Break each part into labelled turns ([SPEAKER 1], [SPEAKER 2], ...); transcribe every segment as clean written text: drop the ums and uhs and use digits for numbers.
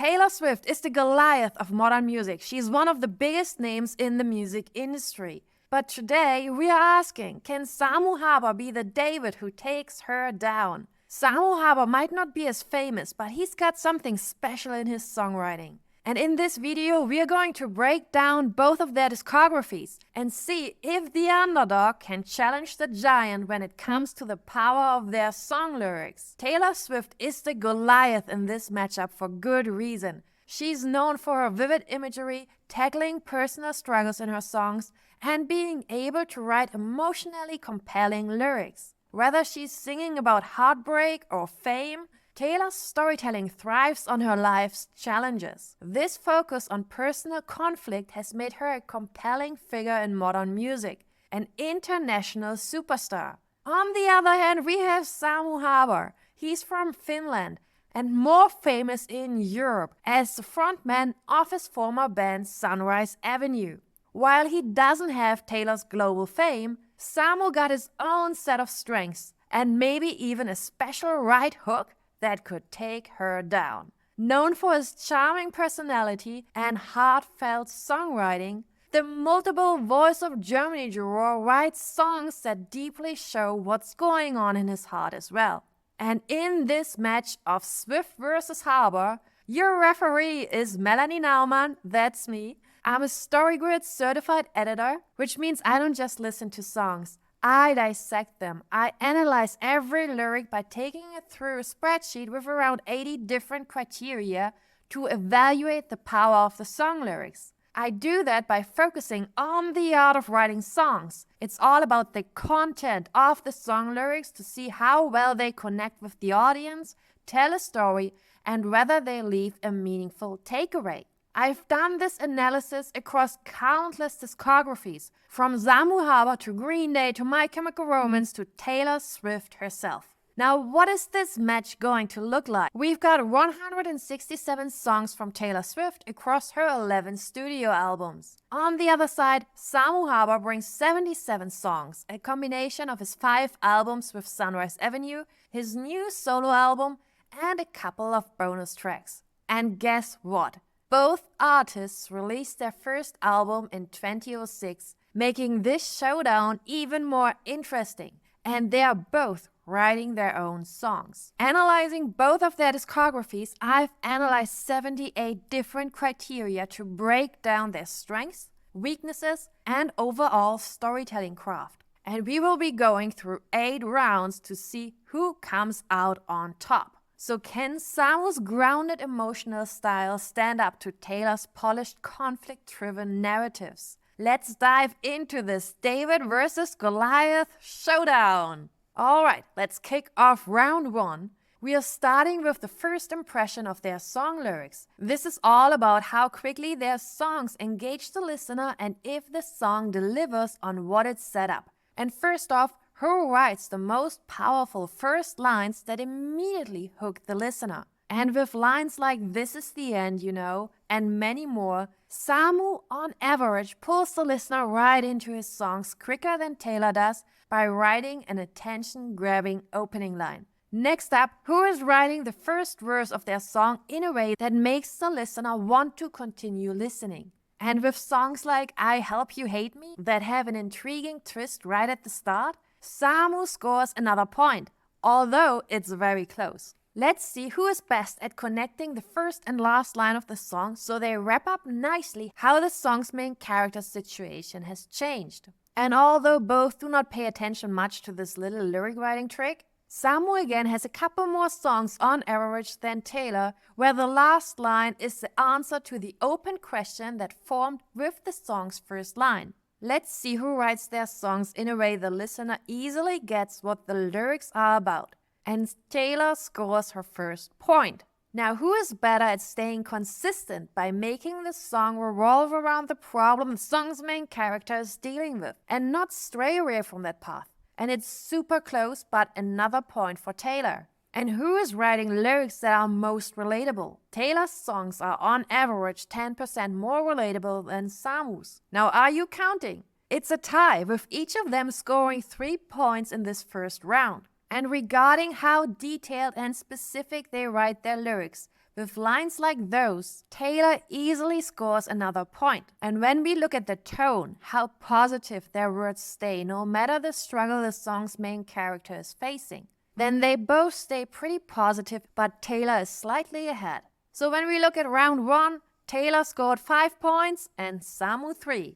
[SPEAKER 1] Taylor Swift is the Goliath of modern music. She's one of the biggest names in the music industry. But today we are asking, can Samu Haber be the David who takes her down? Samu Haber might not be as famous, but he's got something special in his songwriting. And in this video, we are going to break down both of their discographies and see if the underdog can challenge the giant when it comes to the power of their song lyrics. Taylor Swift is the Goliath in this matchup for good reason. She's known for her vivid imagery, tackling personal struggles in her songs, and being able to write emotionally compelling lyrics. Whether she's singing about heartbreak or fame, Taylor's storytelling thrives on her life's challenges. This focus on personal conflict has made her a compelling figure in modern music, an international superstar. On the other hand, we have Samu Haber. He's from Finland and more famous in Europe as the frontman of his former band Sunrise Avenue. While he doesn't have Taylor's global fame, Samu got his own set of strengths and maybe even a special right hook that could take her down. Known for his charming personality and heartfelt songwriting, the multiple voice of Germany juror writes songs that deeply show what's going on in his heart as well. And in this match of Swift versus Haber, your referee is Melanie Naumann, that's me. I'm a StoryGrid certified editor, which means I don't just listen to songs. I dissect them. I analyze every lyric by taking it through a spreadsheet with around 80 different criteria to evaluate the power of the song lyrics. I do that by focusing on the art of writing songs. It's all about the content of the song lyrics to see how well they connect with the audience, tell a story, and whether they leave a meaningful takeaway. I've done this analysis across countless discographies, from Samu Haber to Green Day to My Chemical Romance to Taylor Swift herself. Now, what is this match going to look like? We've got 167 songs from Taylor Swift across her 11 studio albums. On the other side, Samu Haber brings 77 songs, a combination of his 5 albums with Sunrise Avenue, his new solo album, and a couple of bonus tracks. And guess what? Both artists released their first album in 2006, making this showdown even more interesting. And they are both writing their own songs. Analyzing both of their discographies, I've analyzed 78 different criteria to break down their strengths, weaknesses, and overall storytelling craft. And we will be going through 8 rounds to see who comes out on top. So can Samu's grounded emotional style stand up to Taylor's polished conflict-driven narratives? Let's dive into this David versus Goliath showdown. Alright, let's kick off round 1. We are starting with the first impression of their song lyrics. This is all about how quickly their songs engage the listener and if the song delivers on what it's set up. And first off, who writes the most powerful first lines that immediately hook the listener? And with lines like "this is the end, you know," and many more, Samu on average pulls the listener right into his songs quicker than Taylor does by writing an attention-grabbing opening line. Next up, who is writing the first verse of their song in a way that makes the listener want to continue listening? And with songs like "I Help You Hate Me" that have an intriguing twist right at the start, Samu scores another point, although it's very close. Let's see who is best at connecting the first and last line of the song so they wrap up nicely how the song's main character's situation has changed. And although both do not pay attention much to this little lyric writing trick, Samu again has a couple more songs on average than Taylor, where the last line is the answer to the open question that formed with the song's first line. Let's see who writes their songs in a way the listener easily gets what the lyrics are about. And Taylor scores her first point. Now, who is better at staying consistent by making the song revolve around the problem the song's main character is dealing with and not stray away from that path? And it's super close, but another point for Taylor. And who is writing lyrics that are most relatable? Taylor's songs are on average 10% more relatable than Samu's. Now, are you counting? It's a tie, with each of them scoring 3 points in this first round. And regarding how detailed and specific they write their lyrics, With lines like those, Taylor easily scores another point. And when we look at the tone, how positive their words stay no matter the struggle the song's main character is facing, then they both stay pretty positive, but Taylor is slightly ahead. So when we look at round 1, Taylor scored 5 points and Samu 3,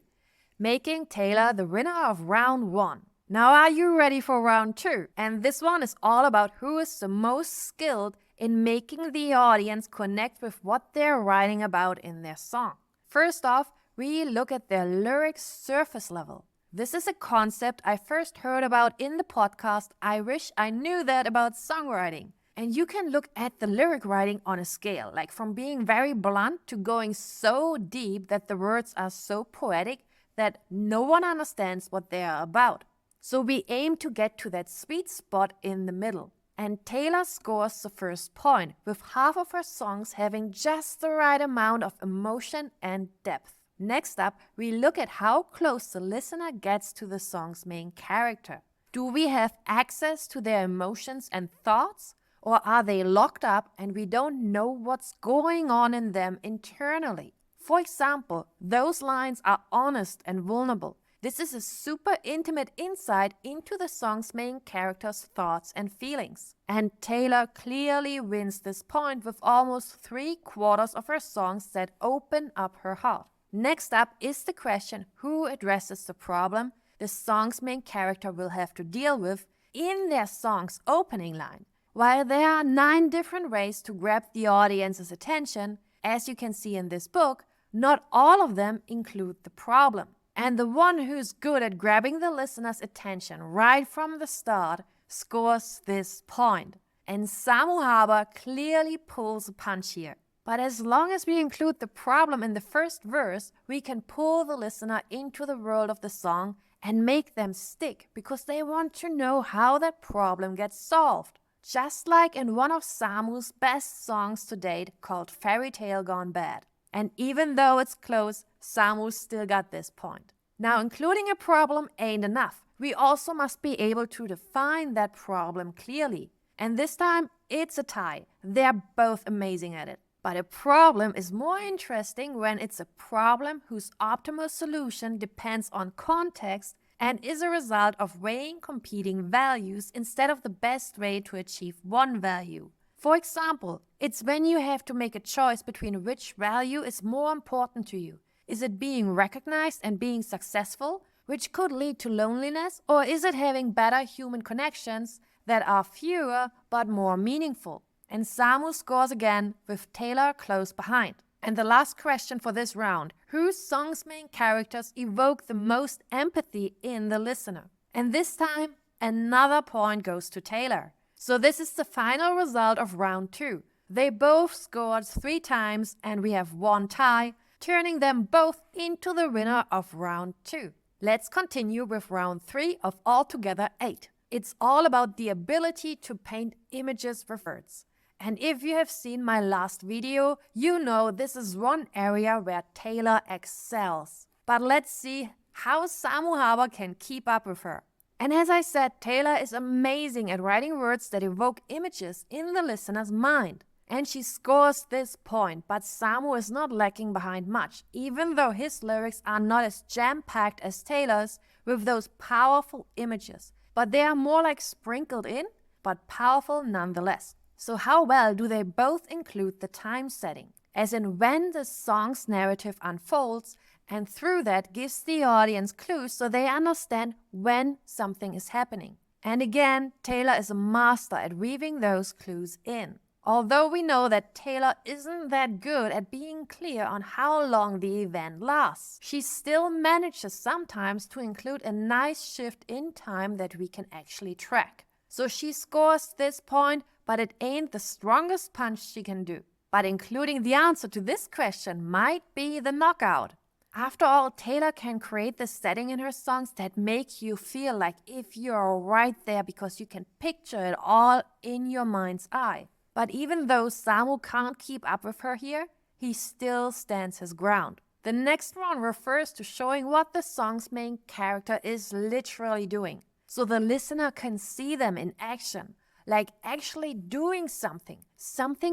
[SPEAKER 1] making Taylor the winner of round 1. Now are you ready for round 2? And this one is all about who is the most skilled in making the audience connect with what they're writing about in their song. First off, we look at their lyrics surface level. This is a concept I first heard about in the podcast I Wish I Knew That About Songwriting. And you can look at the lyric writing on a scale, like from being very blunt to going so deep that the words are so poetic that no one understands what they are about. So we aim to get to that sweet spot in the middle. And Taylor scores the first point, with half of her songs having just the right amount of emotion and depth. Next up, we look at how close the listener gets to the song's main character. Do we have access to their emotions and thoughts? Or are they locked up and we don't know what's going on in them internally? For example, those lines are honest and vulnerable. This is a super intimate insight into the song's main character's thoughts and feelings. And Taylor clearly wins this point with almost 3/4 of her songs that open up her heart. Next up is the question who addresses the problem the song's main character will have to deal with in their song's opening line. While there are 9 different ways to grab the audience's attention, as you can see in this book, not all of them include the problem. And the one who's good at grabbing the listener's attention right from the start scores this point. And Samu Haber clearly pulls a punch here. But as long as we include the problem in the first verse, we can pull the listener into the world of the song and make them stick because they want to know how that problem gets solved. Just like in one of Samu's best songs to date called Fairy Tale Gone Bad. And even though it's close, Samu still got this point. Now, including a problem ain't enough. We also must be able to define that problem clearly. And this time, it's a tie. They're both amazing at it. But a problem is more interesting when it's a problem whose optimal solution depends on context and is a result of weighing competing values instead of the best way to achieve one value. For example, it's when you have to make a choice between which value is more important to you. Is it being recognized and being successful, which could lead to loneliness, or is it having better human connections that are fewer but more meaningful? And Samu scores again with Taylor close behind. And the last question for this round, whose song's main characters evoke the most empathy in the listener? And this time, another point goes to Taylor. So this is the final result of round 2. They both scored 3 times and we have 1 tie, turning them both into the winner of round 2. Let's continue with round 3 of altogether 8. It's all about the ability to paint images with words. And if you have seen my last video, you know this is one area where Taylor excels. But let's see how Samu Haber can keep up with her. And as I said, Taylor is amazing at writing words that evoke images in the listener's mind. And she scores this point, but Samu is not lacking behind much, even though his lyrics are not as jam-packed as Taylor's with those powerful images. But they are more like sprinkled in, but powerful nonetheless. So how well do they both include the time setting? As in when the song's narrative unfolds, and through that gives the audience clues so they understand when something is happening. And again, Taylor is a master at weaving those clues in. Although we know that Taylor isn't that good at being clear on how long the event lasts, she still manages sometimes to include a nice shift in time that we can actually track. So she scores this point, but it ain't the strongest punch she can do. But including the answer to this question might be the knockout. After all, Taylor can create the setting in her songs that make you feel like if you're right there because you can picture it all in your mind's eye. But even though Samu can't keep up with her here, he still stands his ground. The next one refers to showing what the song's main character is literally doing, so the listener can see them in action, like actually doing something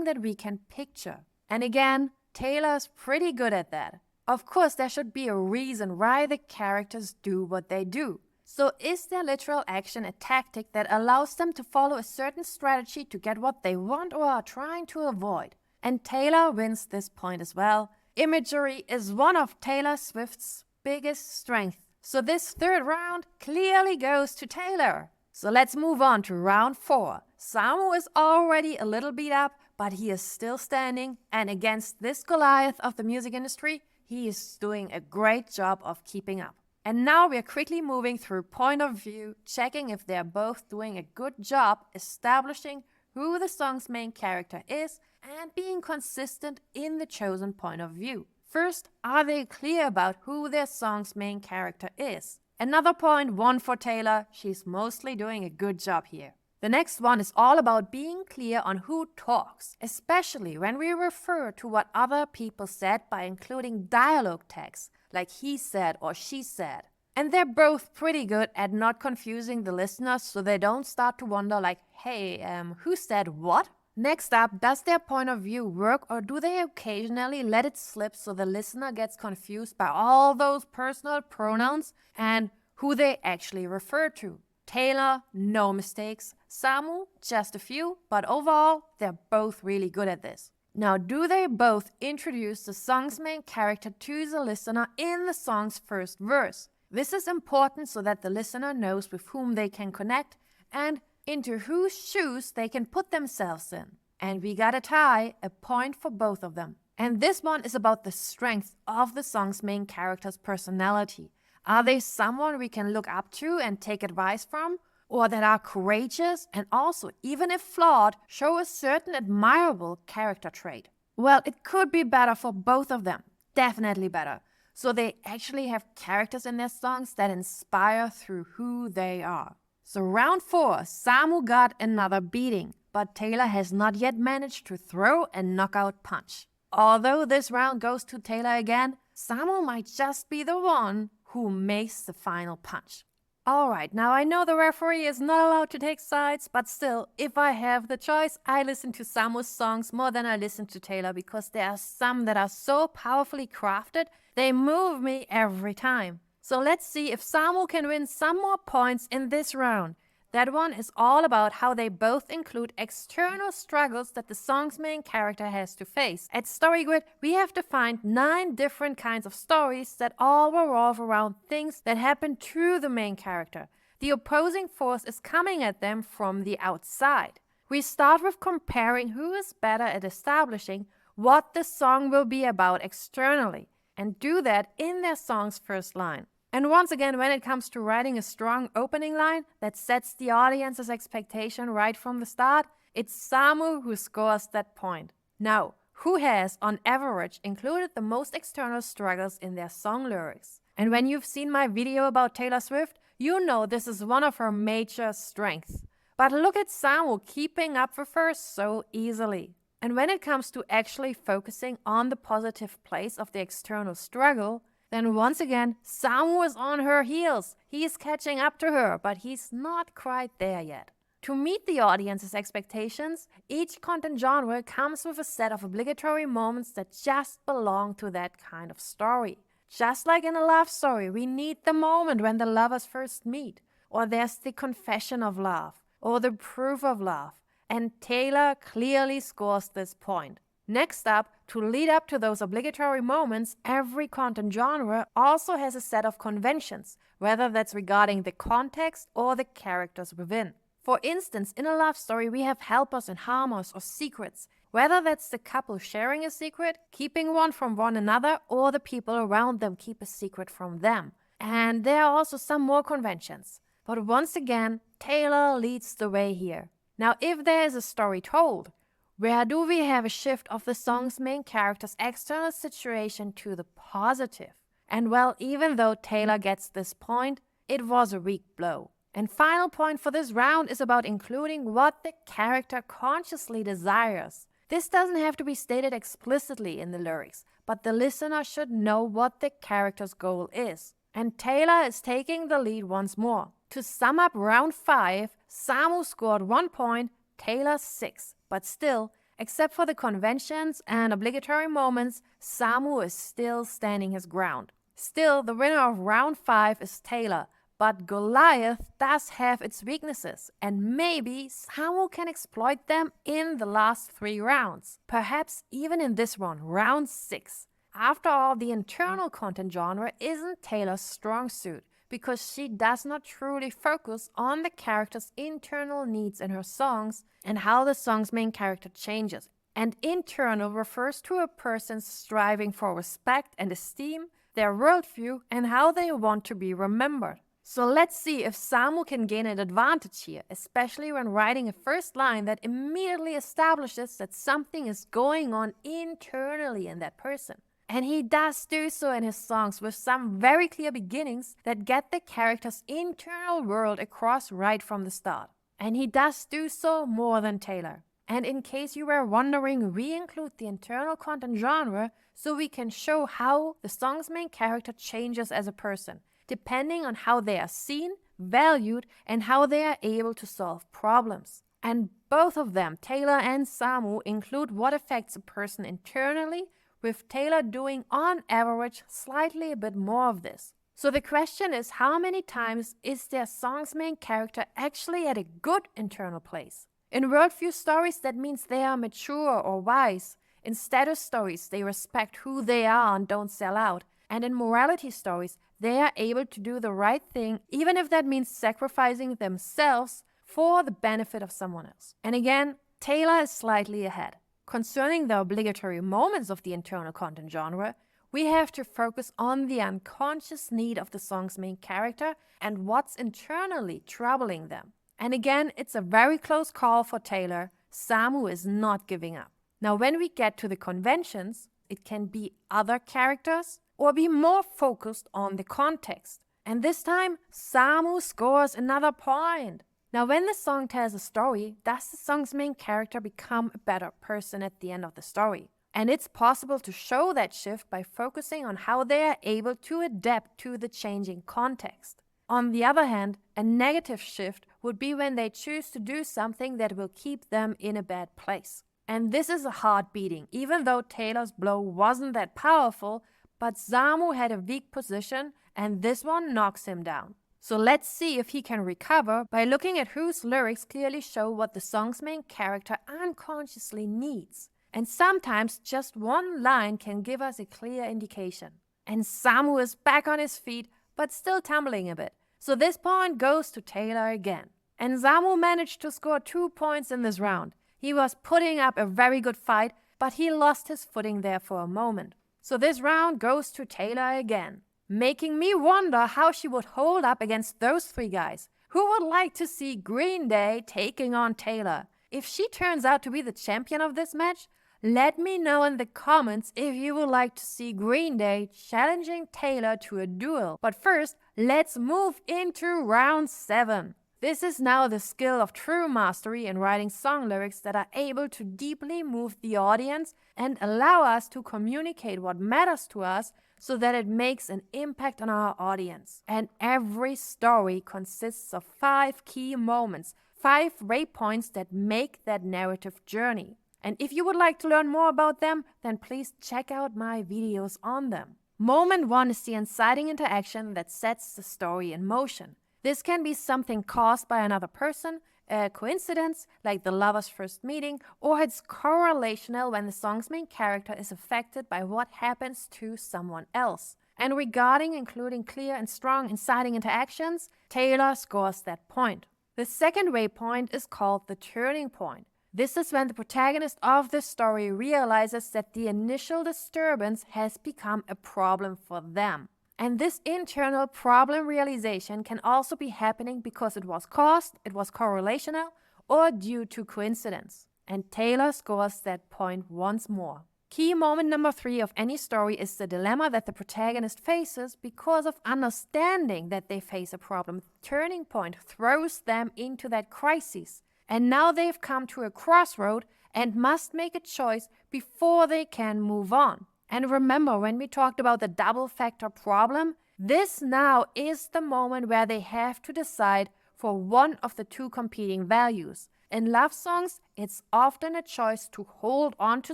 [SPEAKER 1] that we can picture. And again, Taylor's pretty good at that. Of course, there should be a reason why the characters do what they do. So is their literal action a tactic that allows them to follow a certain strategy to get what they want or are trying to avoid? And Taylor wins this point as well. Imagery is one of Taylor Swift's biggest strengths. So this third round clearly goes to Taylor. So let's move on to round 4. Samu is already a little beat up, but he is still standing. And against this Goliath of the music industry, he is doing a great job of keeping up. And now we are quickly moving through point of view, checking if they're both doing a good job establishing who the song's main character is and being consistent in the chosen point of view. First, are they clear about who their song's main character is? Another point, 1 for Taylor. She's mostly doing a good job here. The next one is all about being clear on who talks, especially when we refer to what other people said by including dialogue tags, like he said or she said. And they're both pretty good at not confusing the listeners so they don't start to wonder like, hey, who said what? Next up, does their point of view work or do they occasionally let it slip so the listener gets confused by all those personal pronouns and who they actually refer to? Taylor, no mistakes. Samu, just a few, but overall, they're both really good at this. Now, do they both introduce the song's main character to the listener in the song's first verse? This is important so that the listener knows with whom they can connect and into whose shoes they can put themselves in. And we got a tie, a point for both of them. And this one is about the strength of the song's main character's personality. Are they someone we can look up to and take advice from? Or that are courageous and also, even if flawed, show a certain admirable character trait? Well, it could be better for both of them. Definitely better. So they actually have characters in their songs that inspire through who they are. So round 4, Samu got another beating, but Taylor has not yet managed to throw a knockout punch. Although this round goes to Taylor again, Samu might just be the one who makes the final punch. Alright, now I know the referee is not allowed to take sides, but still, if I have the choice, I listen to Samu's songs more than I listen to Taylor because there are some that are so powerfully crafted, they move me every time. So let's see if Samu can win some more points in this round. That one is all about how they both include external struggles that the song's main character has to face. At StoryGrid, we have to find 9 different kinds of stories that all revolve around things that happen to the main character. The opposing force is coming at them from the outside. We start with comparing who is better at establishing what the song will be about externally, and do that in their song's first line. And once again, when it comes to writing a strong opening line that sets the audience's expectation right from the start, it's Samu who scores that point. Now, who has, on average, included the most external struggles in their song lyrics? And when you've seen my video about Taylor Swift, you know this is one of her major strengths. But look at Samu keeping up with her so easily. And when it comes to actually focusing on the positive place of the external struggle, then once again, Samu is on her heels. He's catching up to her, but he's not quite there yet. To meet the audience's expectations, each content genre comes with a set of obligatory moments that just belong to that kind of story. Just like in a love story, we need the moment when the lovers first meet, or there's the confession of love, or the proof of love. And Taylor clearly scores this point. Next up, to lead up to those obligatory moments, every content genre also has a set of conventions, whether that's regarding the context or the characters within. For instance, in a love story, we have helpers and harmers or secrets, whether that's the couple sharing a secret, keeping one from one another, or the people around them keep a secret from them. And there are also some more conventions. But once again, Taylor leads the way here. Now, if there is a story told, where do we have a shift of the song's main character's external situation to the positive? And well, even though Taylor gets this point, it was a weak blow. And final point for this round is about including what the character consciously desires. This doesn't have to be stated explicitly in the lyrics, but the listener should know what the character's goal is. And Taylor is taking the lead once more. To sum up round 5, Samu scored 1 point, Taylor 6. But still, Except for the conventions and obligatory moments, Samu is still standing his ground. Still, the winner of round 5 is Taylor, but Goliath does have its weaknesses, and maybe Samu can exploit them in the last 3 rounds. Perhaps even in this one, round 6. After all, the internal content genre isn't Taylor's strong suit, because she does not truly focus on the character's internal needs in her songs and how the song's main character changes. And internal refers to a person striving for respect and esteem, their worldview, and how they want to be remembered. So let's see if Samu can gain an advantage here, especially when writing a first line that immediately establishes that something is going on internally in that person. And he does do so in his songs with some very clear beginnings that get the character's internal world across right from the start. And he does do so more than Taylor. And in case you were wondering, we include the internal content genre so we can show how the song's main character changes as a person, depending on how they are seen, valued, and how they are able to solve problems. And both of them, Taylor and Samu, include what affects a person internally, with Taylor doing on average slightly a bit more of this. So the question is, how many times is their song's main character actually at a good internal place? In worldview stories, that means they are mature or wise. In status stories, they respect who they are and don't sell out. And in morality stories, they are able to do the right thing, even if that means sacrificing themselves for the benefit of someone else. And again, Taylor is slightly ahead. Concerning the obligatory moments of the internal content genre, we have to focus on the unconscious need of the song's main character and what's internally troubling them. And again, it's a very close call for Taylor. Samu is not giving up. Now, when we get to the conventions, it can be other characters or be more focused on the context. And this time, Samu scores another point. Now, when the song tells a story, does the song's main character become a better person at the end of the story? And it's possible to show that shift by focusing on how they are able to adapt to the changing context. On the other hand, a negative shift would be when they choose to do something that will keep them in a bad place. And this is a hard beating, even though Taylor's blow wasn't that powerful, but Samu had a weak position and this one knocks him down. So let's see if he can recover by looking at whose lyrics clearly show what the song's main character unconsciously needs. And sometimes just one line can give us a clear indication. And Samu is back on his feet, but still tumbling a bit. So this point goes to Taylor again. And Samu managed to score 2 points in this round. He was putting up a very good fight, but he lost his footing there for a moment. So this round goes to Taylor again, making me wonder how she would hold up against those 3 guys. Who would like to see Green Day taking on Taylor? If she turns out to be the champion of this match, let me know in the comments if you would like to see Green Day challenging Taylor to a duel. But first, let's move into round 7. This is now the skill of true mastery in writing song lyrics that are able to deeply move the audience and allow us to communicate what matters to us so that it makes an impact on our audience. And every story consists of 5 key moments, 5 waypoints that make that narrative journey. And if you would like to learn more about them, then please check out my videos on them. Moment 1 is the inciting interaction that sets the story in motion. This can be something caused by another person, a coincidence like the lovers' first meeting, or it's correlational when the song's main character is affected by what happens to someone else. And regarding including clear and strong inciting interactions, Taylor scores that point. The second waypoint is called the turning point. This is when the protagonist of the story realizes that the initial disturbance has become a problem for them. And this internal problem realization can also be happening because it was caused, it was correlational, or due to coincidence. And Taylor scores that point once more. Key moment number 3 of any story is the dilemma that the protagonist faces because of understanding that they face a problem. The turning point throws them into that crisis. And now they've come to a crossroad and must make a choice before they can move on. And remember, when we talked about the double factor problem, this now is the moment where they have to decide for one of the 2 competing values. In love songs, it's often a choice to hold on to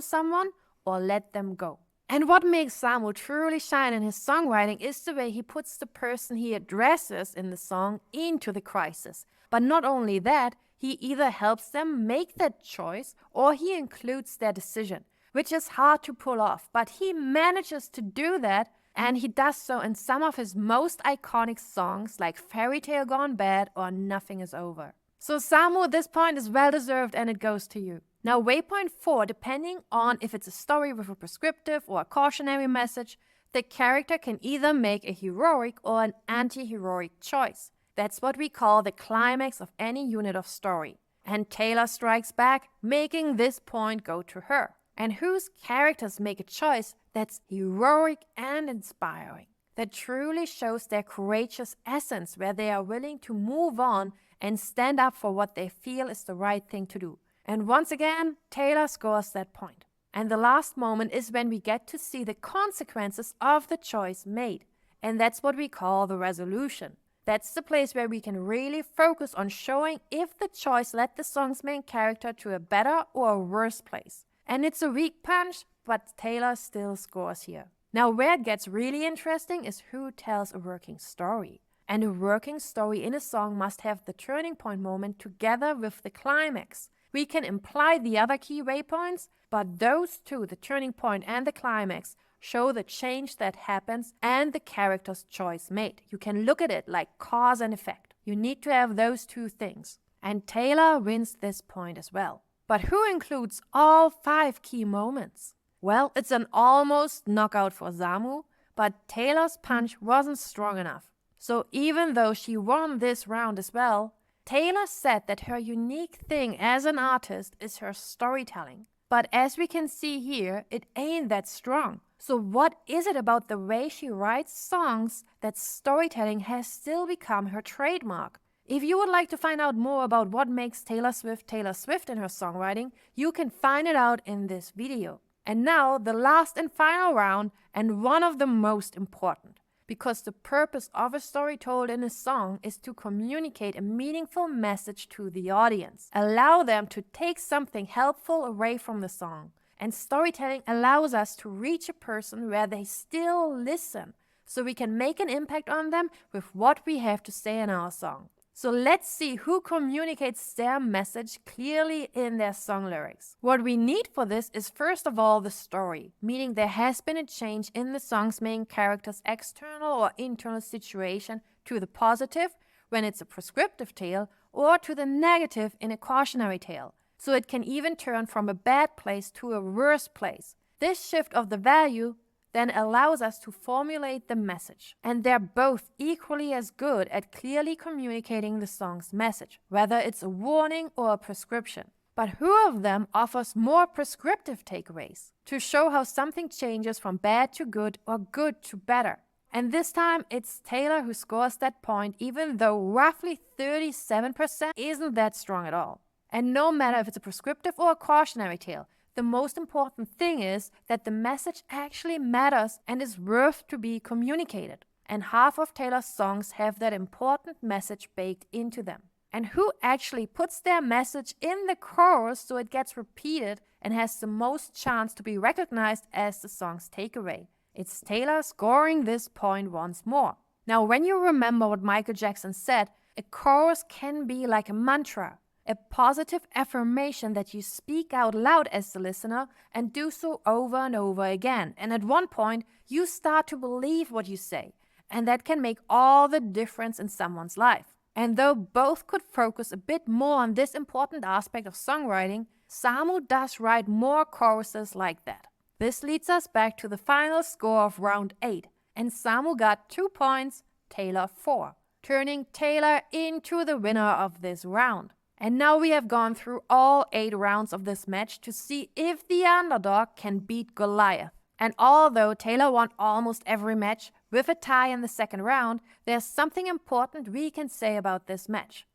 [SPEAKER 1] someone or let them go. And what makes Samu truly shine in his songwriting is the way he puts the person he addresses in the song into the crisis. But not only that, he either helps them make that choice or he includes their decision, which is hard to pull off. But he manages to do that, and he does so in some of his most iconic songs like Fairy Tale Gone Bad or Nothing Is Over. So Samu, this point is well deserved and it goes to you. Now waypoint 4, depending on if it's a story with a prescriptive or a cautionary message, the character can either make a heroic or an anti-heroic choice. That's what we call the climax of any unit of story. And Taylor strikes back, making this point go to her. And whose characters make a choice that's heroic and inspiring, that truly shows their courageous essence, where they are willing to move on and stand up for what they feel is the right thing to do. And once again, Taylor scores that point. And the last moment is when we get to see the consequences of the choice made. And that's what we call the resolution. That's the place where we can really focus on showing if the choice led the song's main character to a better or a worse place. And it's a weak punch, but Taylor still scores here. Now where it gets really interesting is who tells a working story. And a working story in a song must have the turning point moment together with the climax. We can imply the other key waypoints, but those two, the turning point and the climax, show the change that happens and the character's choice made. You can look at it like cause and effect. You need to have those two things. And Taylor wins this point as well. But who includes all 5 key moments? Well, it's an almost knockout for Samu, but Taylor's punch wasn't strong enough. So even though she won this round as well, Taylor said that her unique thing as an artist is her storytelling. But as we can see here, it ain't that strong. So what is it about the way she writes songs that storytelling has still become her trademark? If you would like to find out more about what makes Taylor Swift in her songwriting, you can find it out in this video. And now the last and final round, and one of the most important. Because the purpose of a story told in a song is to communicate a meaningful message to the audience. Allow them to take something helpful away from the song. And storytelling allows us to reach a person where they still listen, so we can make an impact on them with what we have to say in our song. So let's see who communicates their message clearly in their song lyrics. What we need for this is first of all the story, meaning there has been a change in the song's main character's external or internal situation to the positive when it's a prescriptive tale, or to the negative in a cautionary tale. So it can even turn from a bad place to a worse place. This shift of the value then allows us to formulate the message. And they're both equally as good at clearly communicating the song's message, whether it's a warning or a prescription. But who of them offers more prescriptive takeaways to show how something changes from bad to good or good to better? And this time it's Taylor who scores that point, even though roughly 37% isn't that strong at all. And no matter if it's a prescriptive or a cautionary tale, the most important thing is that the message actually matters and is worth to be communicated. And half of Taylor's songs have that important message baked into them. And who actually puts their message in the chorus so it gets repeated and has the most chance to be recognized as the song's takeaway? It's Taylor scoring this point once more. Now, when you remember what Michael Jackson said, a chorus can be like a mantra. A positive affirmation that you speak out loud as the listener and do so over and over again. And at one point, you start to believe what you say. And that can make all the difference in someone's life. And though both could focus a bit more on this important aspect of songwriting, Samu does write more choruses like that. This leads us back to the final score of round 8. And Samu got 2 points, Taylor 4, turning Taylor into the winner of this round. And now we have gone through all 8 rounds of this match to see if the underdog can beat Goliath. And although Taylor won almost every match with a tie in the second round, there's something important we can say about this match.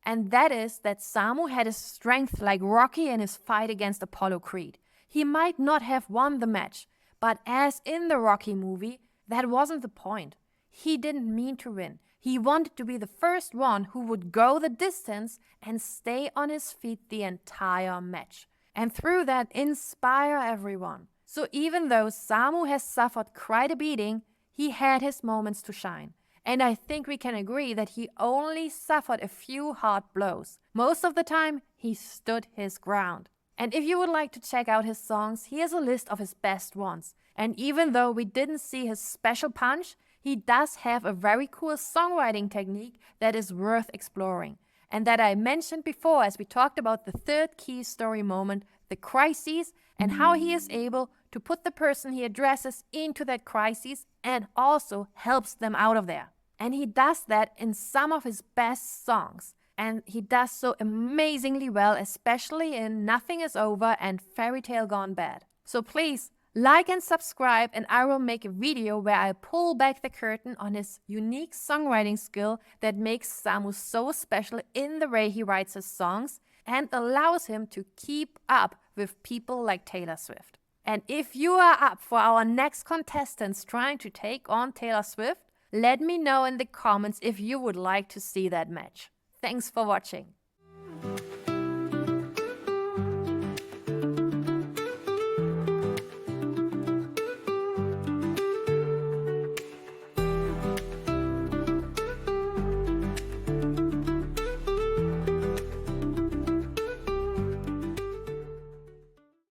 [SPEAKER 1] And that is that Samu had his strength like Rocky in his fight against Apollo Creed. He might not have won the match, but as in the Rocky movie, that wasn't the point. he didn't mean to win. He wanted to be the first one who would go the distance and stay on his feet the entire match. And through that, inspire everyone. So even though Samu has suffered quite a beating, he had his moments to shine. And I think we can agree that he only suffered a few hard blows. Most of the time, he stood his ground. And if you would like to check out his songs, here's a list of his best ones. And even though we didn't see his special punch, he does have a very cool songwriting technique that is worth exploring. And that I mentioned before as we talked about the third key story moment, the crises, and how he is able to put the person he addresses into that crisis and also helps them out of there. And he does that in some of his best songs. And he does so amazingly well, especially in Nothing Is Over and Fairy Tale Gone Bad. So please, like and subscribe, and I will make a video where I pull back the curtain on his unique songwriting skill that makes Samu so special in the way he writes his songs and allows him to keep up with people like Taylor Swift. And if you are up for our next contestants trying to take on Taylor Swift, let me know in the comments if you would like to see that match. Thanks for watching.